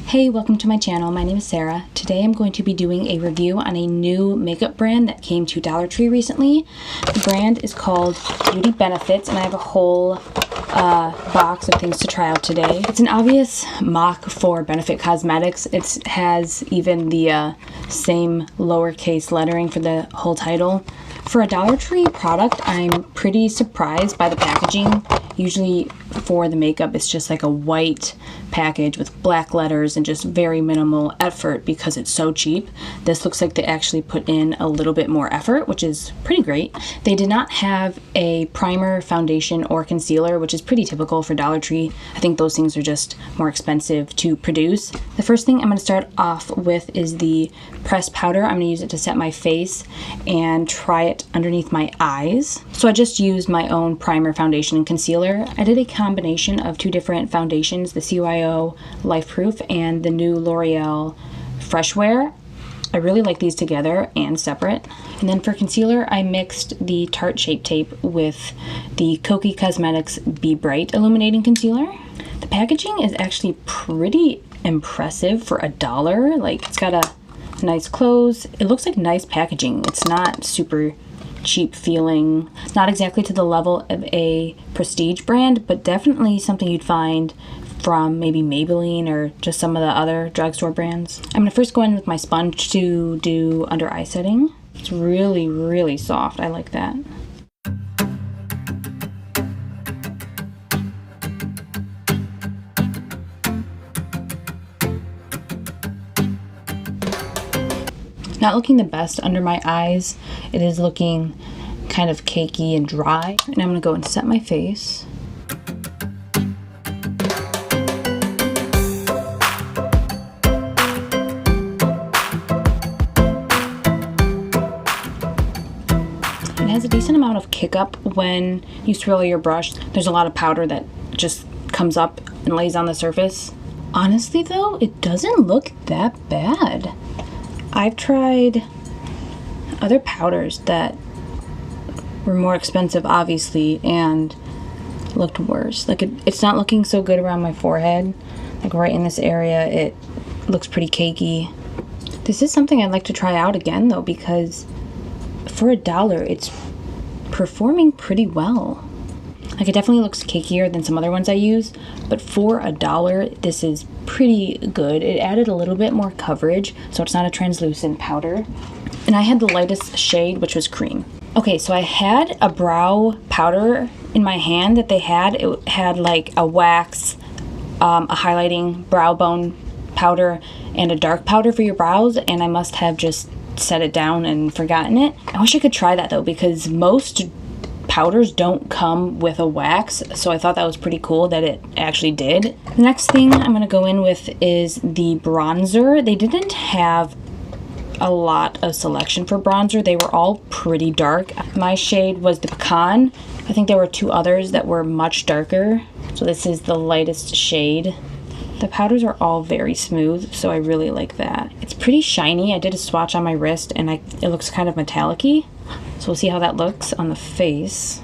Hey, welcome to my channel. My name is Sarah. Today I'm going to be doing a review on a new makeup brand that came to Dollar Tree recently. The brand is called Beauty Benefits, and I have a whole box of things to try out today. It's an obvious mock for Benefit Cosmetics. It has even the same lowercase lettering for the whole title. For a Dollar Tree product, I'm pretty surprised by the packaging. Usually for the makeup, it's just like a white package with black letters and just very minimal effort because it's so cheap. This looks like they actually put in a little bit more effort, which is pretty great. They did not have a primer, foundation, or concealer, which is pretty typical for Dollar Tree. I think those things are just more expensive to produce. The first thing I'm going to start off with is the pressed powder. I'm going to use it to set my face and try it underneath my eyes. So I just used my own primer, foundation, and concealer. I did a combination of two different foundations, the CYO LifeProof and the new Loreal Fresh Wear. I really like these together and separate. And then for concealer, I mixed the Tarte Shape Tape with the Kokie Cosmetics Be Bright Illuminating Concealer. The packaging is actually pretty impressive for $1. Like, it's got a nice close. It looks like nice packaging. It's not super cheap feeling. Not exactly to the level of a prestige brand, but definitely something you'd find from maybe Maybelline or just some of the other drugstore brands. I'm going to first go in with my sponge to do under eye setting. It's really, really soft. I like that. Not looking the best under my eyes. It is looking kind of cakey and dry. And I'm going to go and set my face. It has a decent amount of kick up when you swirl your brush. There's a lot of powder that just comes up and lays on the surface. Honestly though, it doesn't look that bad. I've tried other powders that were more expensive, obviously, and looked worse. Like, it's not looking so good around my forehead. Like, right in this area, it looks pretty cakey. This is something I'd like to try out again, though, because for $1, it's performing pretty well. Like, it definitely looks cakier than some other ones I use, but for $1, this is pretty good. It added a little bit more coverage, so it's not a translucent powder. And I had the lightest shade, which was cream. Okay, so I had a brow powder in my hand that they had. It had like a wax, a highlighting brow bone powder, and a dark powder for your brows, and I must have just set it down and forgotten it. I wish I could try that though, because most powders don't come with a wax, so I thought that was pretty cool that it actually did. The next thing I'm going to go in with is the bronzer. They didn't have a lot of selection for bronzer. They were all pretty dark. My shade was the Pecan. I think there were two others that were much darker, so this is the lightest shade. The powders are all very smooth, so I really like that. It's pretty shiny. I did a swatch on my wrist and it looks kind of metallic-y. So we'll see how that looks on the face.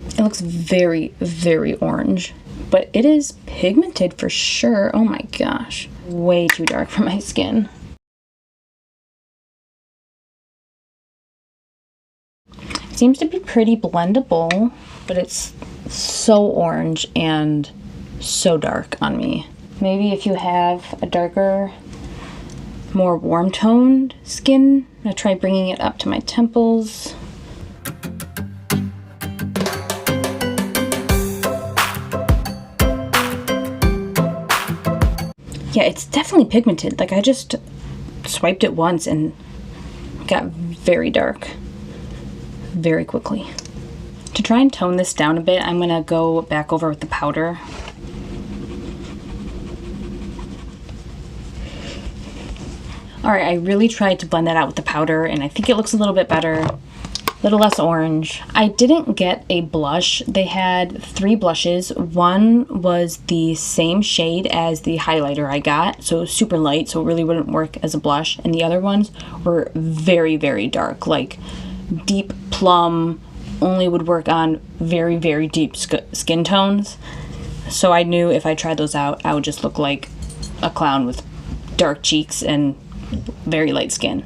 It looks very, very orange, but it is pigmented for sure. Oh my gosh, way too dark for my skin. It seems to be pretty blendable, but it's so orange and so dark on me. Maybe if you have a darker, more warm toned skin, I'm gonna try bringing it up to my temples. Yeah, it's definitely pigmented. Like, I just swiped it once and got very dark very quickly. To try and tone this down a bit, I'm gonna go back over with the powder. Alright, I really tried to blend that out with the powder, and I think it looks a little bit better. A little less orange. I didn't get a blush. They had 3 blushes. One was the same shade as the highlighter I got, so super light, so it really wouldn't work as a blush. And the other ones were very, very dark, like deep plum, only would work on very, very deep skin tones. So I knew if I tried those out, I would just look like a clown with dark cheeks and very light skin.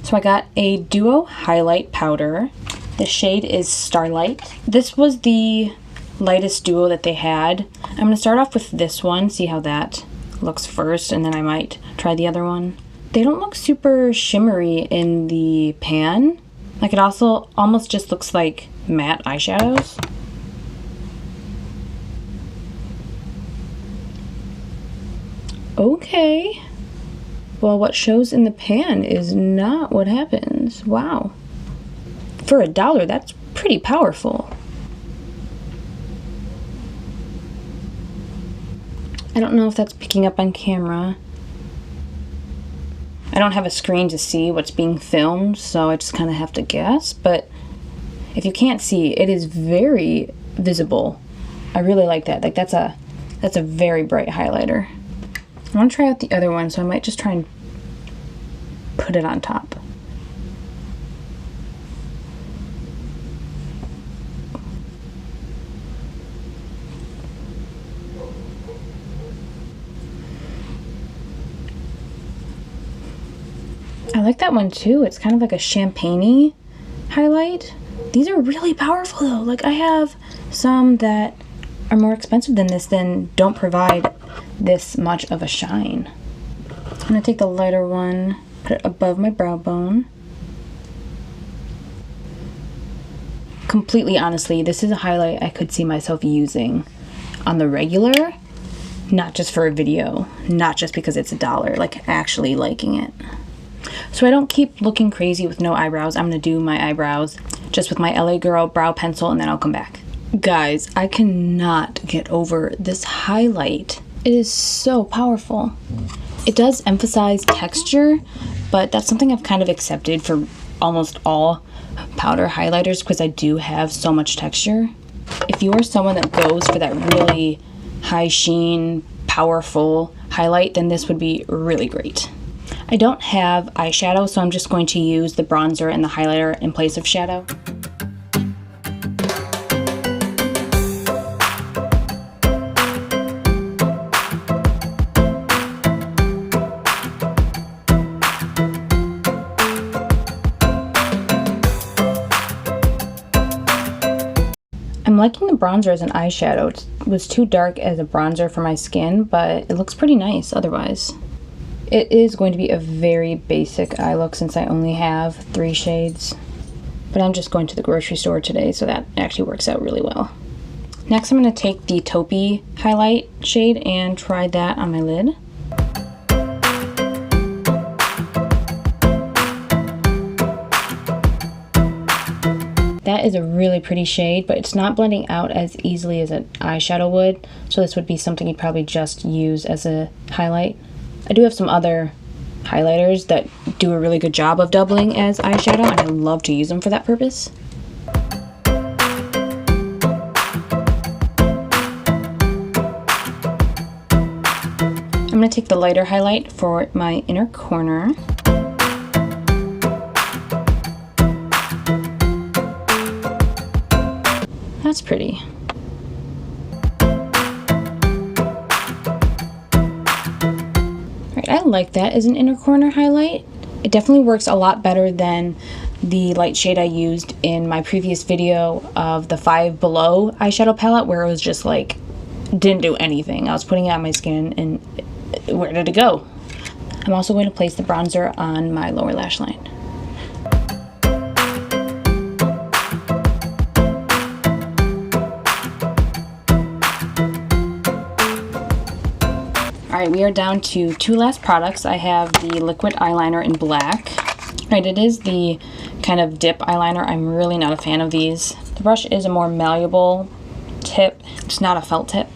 So I got a duo highlight powder. The shade is Starlight. This was the lightest duo that they had. I'm going to start off with this one, see how that looks first, and then I might try the other one. They don't look super shimmery in the pan. Like, it also almost just looks like matte eyeshadows. Okay. Well, what shows in the pan is not what happens. Wow. For $1, that's pretty powerful. I don't know if that's picking up on camera. I don't have a screen to see what's being filmed, so I just kind of have to guess. But if you can't see, it is very visible. I really like that. Like, that's a very bright highlighter. I want to try out the other one, so I might just try and put it on top. I like that one too. It's kind of like a champagne-y highlight. These are really powerful though. Like, I have some that are more expensive than this, then don't provide this much of a shine. I'm gonna take the lighter one, put it above my brow bone. Completely honestly, this is a highlight I could see myself using on the regular, not just for a video, not just because it's $1, like actually liking it. So I don't keep looking crazy with no eyebrows. I'm gonna do my eyebrows just with my LA Girl brow pencil, and then I'll come back. Guys, I cannot get over this highlight. It is so powerful. It does emphasize texture, but that's something I've kind of accepted for almost all powder highlighters because I do have so much texture. If you are someone that goes for that really high sheen, powerful highlight, then this would be really great. I don't have eyeshadow, so I'm just going to use the bronzer and the highlighter in place of shadow. I'm liking the bronzer as an eyeshadow. It was too dark as a bronzer for my skin, but it looks pretty nice otherwise. It is going to be a very basic eye look since I only have 3 shades. But I'm just going to the grocery store today, so that actually works out really well. Next, I'm going to take the taupey highlight shade and try that on my lid. That is a really pretty shade, but it's not blending out as easily as an eyeshadow would, so this would be something you'd probably just use as a highlight. I do have some other highlighters that do a really good job of doubling as eyeshadow, and I love to use them for that purpose. I'm going to take the lighter highlight for my inner corner. That's pretty. I like that as an inner corner highlight. It definitely works a lot better than the light shade I used in my previous video of the Five Below eyeshadow palette, where it was just like, didn't do anything. I was putting it on my skin and where did it go? I'm also going to place the bronzer on my lower lash line. Alright, we are down to 2 last products. I have the liquid eyeliner in black. Right, it is the kind of dip eyeliner. I'm really not a fan of these. The brush is a more malleable tip. It's not a felt tip.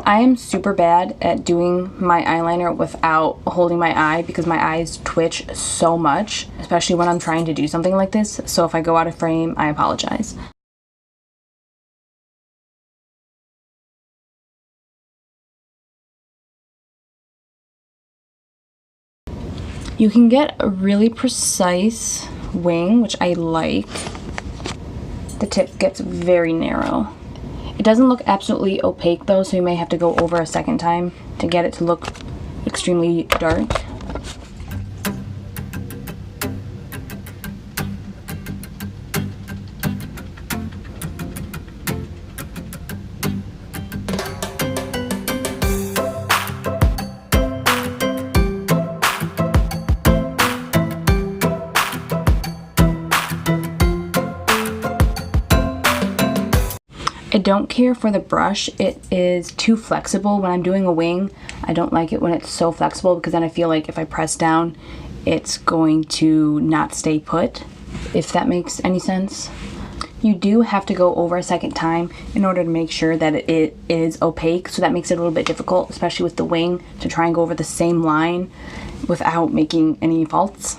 I am super bad at doing my eyeliner without holding my eye because my eyes twitch so much, especially when I'm trying to do something like this. So if I go out of frame, I apologize. You can get a really precise wing, which I like. the tip gets very narrow. It doesn't look absolutely opaque though, so you may have to go over a second time to get it to look extremely dark. I don't care for the brush. It is too flexible. When I'm doing a wing, I don't like it when it's so flexible because then I feel like if I press down, it's going to not stay put, if that makes any sense. You do have to go over a second time in order to make sure that it is opaque, so that makes it a little bit difficult, especially with the wing, to try and go over the same line without making any faults.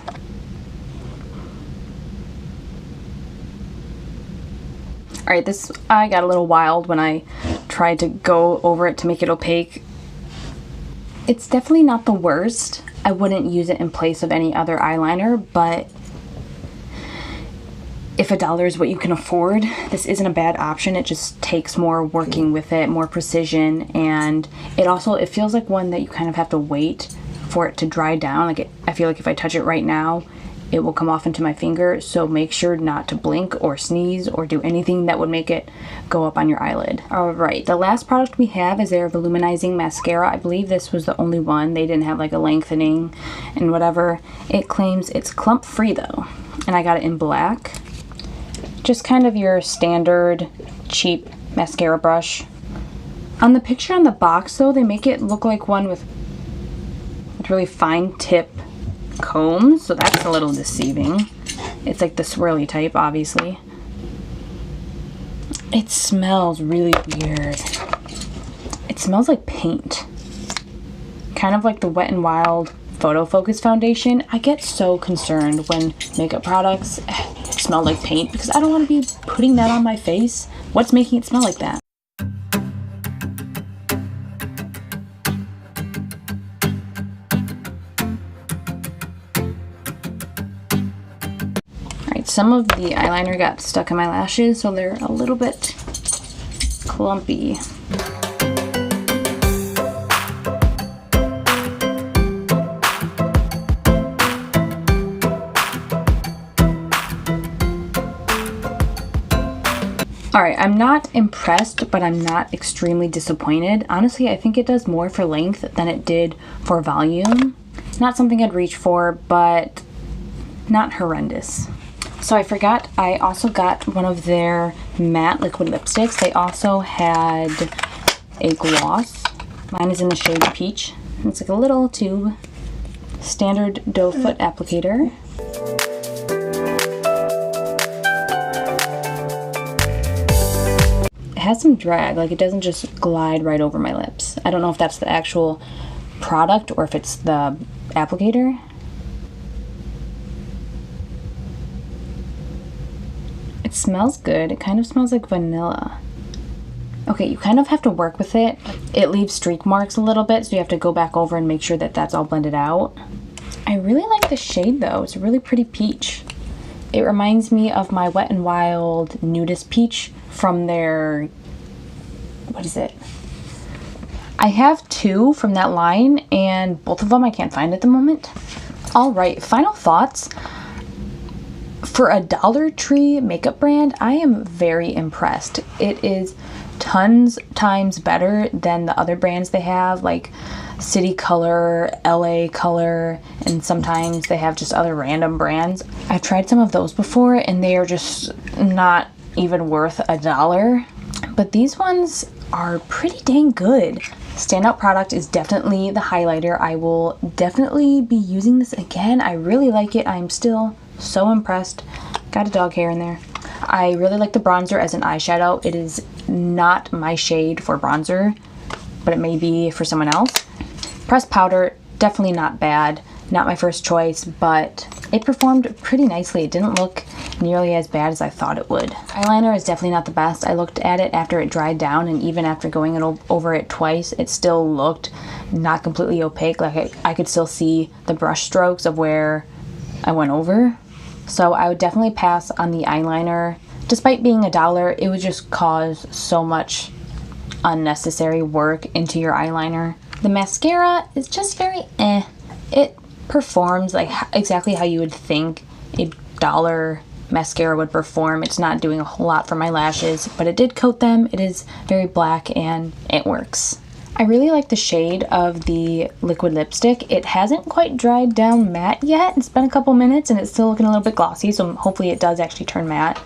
Alright, I got a little wild when I tried to go over it to make it opaque. It's definitely not the worst. I wouldn't use it in place of any other eyeliner, but if $1 is what you can afford, this isn't a bad option. It just takes more working with it, more precision, and it feels like one that you kind of have to wait for it to dry down. I feel like if I touch it right now, it will come off into my finger, so make sure not to blink or sneeze or do anything that would make it go up on your eyelid. Alright, the last product we have is their Volumizing Mascara. I believe this was the only one. They didn't have like a lengthening and whatever. It claims it's clump free though, and I got it in black. Just kind of your standard cheap mascara brush. On the picture on the box though, they make it look like one with really fine tip combs, so that's a little deceiving. It's like the swirly type, obviously. It smells really weird. It smells like paint. Kind of like the Wet n Wild Photo Focus Foundation. I get so concerned when makeup products smell like paint because I don't want to be putting that on my face. What's making it smell like that? Some of the eyeliner got stuck in my lashes, so they're a little bit clumpy. Alright, I'm not impressed, but I'm not extremely disappointed. Honestly, I think it does more for length than it did for volume. Not something I'd reach for, but not horrendous. So I forgot, I also got one of their matte liquid lipsticks. They also had a gloss. Mine is in the shade Peach. It's like a little tube. Standard doe foot applicator. It has some drag, like it doesn't just glide right over my lips. I don't know if that's the actual product or if it's the applicator. It smells good. It kind of smells like vanilla. Okay, you kind of have to work with it. It leaves streak marks a little bit, so you have to go back over and make sure that that's all blended out. I really like the shade though. It's a really pretty peach. It reminds me of my Wet n Wild Nudist Peach from their, what is it? I have two from that line and both of them I can't find at the moment. Alright, final thoughts. For a Dollar Tree makeup brand, I am very impressed. It is tons times better than the other brands they have, like City Color, LA Color, and sometimes they have just other random brands. I've tried some of those before and they are just not even worth $1. But these ones are pretty dang good. Standout product is definitely the highlighter. I will definitely be using this again. I really like it. I'm still so impressed. Got a dog hair in there. I really like the bronzer as an eyeshadow. It is not my shade for bronzer, but it may be for someone else. Pressed powder, definitely not bad. Not my first choice, but it performed pretty nicely. It didn't look nearly as bad as I thought it would. Eyeliner is definitely not the best. I looked at it after it dried down, and even after going over it twice, it still looked not completely opaque. Like I could still see the brush strokes of where I went over. So I would definitely pass on the eyeliner despite being $1, it would just cause so much unnecessary work into your eyeliner. The mascara is just very eh. It performs like exactly how you would think a $1 mascara would perform. It's not doing a whole lot for my lashes, but it did coat them. It is very black and it works. I really like the shade of the liquid lipstick. It hasn't quite dried down matte yet. It's been a couple minutes and it's still looking a little bit glossy, so hopefully it does actually turn matte.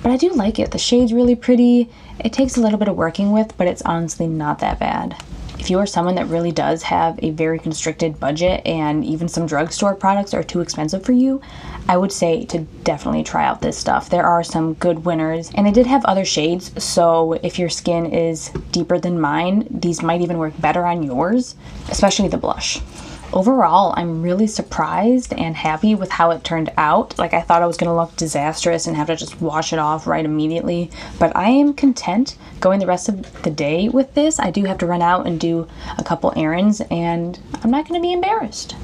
But I do like it. The shade's really pretty. It takes a little bit of working with, but it's honestly not that bad. If you are someone that really does have a very constricted budget and even some drugstore products are too expensive for you, I would say to definitely try out this stuff. There are some good winners, and they did have other shades, so if your skin is deeper than mine, these might even work better on yours, especially the blush. Overall, I'm really surprised and happy with how it turned out. Like, I thought I was going to look disastrous and have to just wash it off right immediately, but I am content going the rest of the day with this. I do have to run out and do a couple errands, and I'm not going to be embarrassed.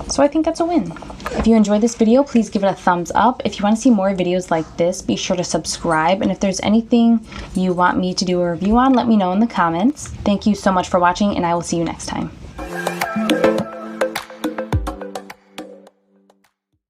So I think that's a win. If you enjoyed this video, please give it a thumbs up. If you want to see more videos like this, be sure to subscribe. And if there's anything you want me to do a review on, let me know in the comments. Thank you so much for watching, and I will see you next time.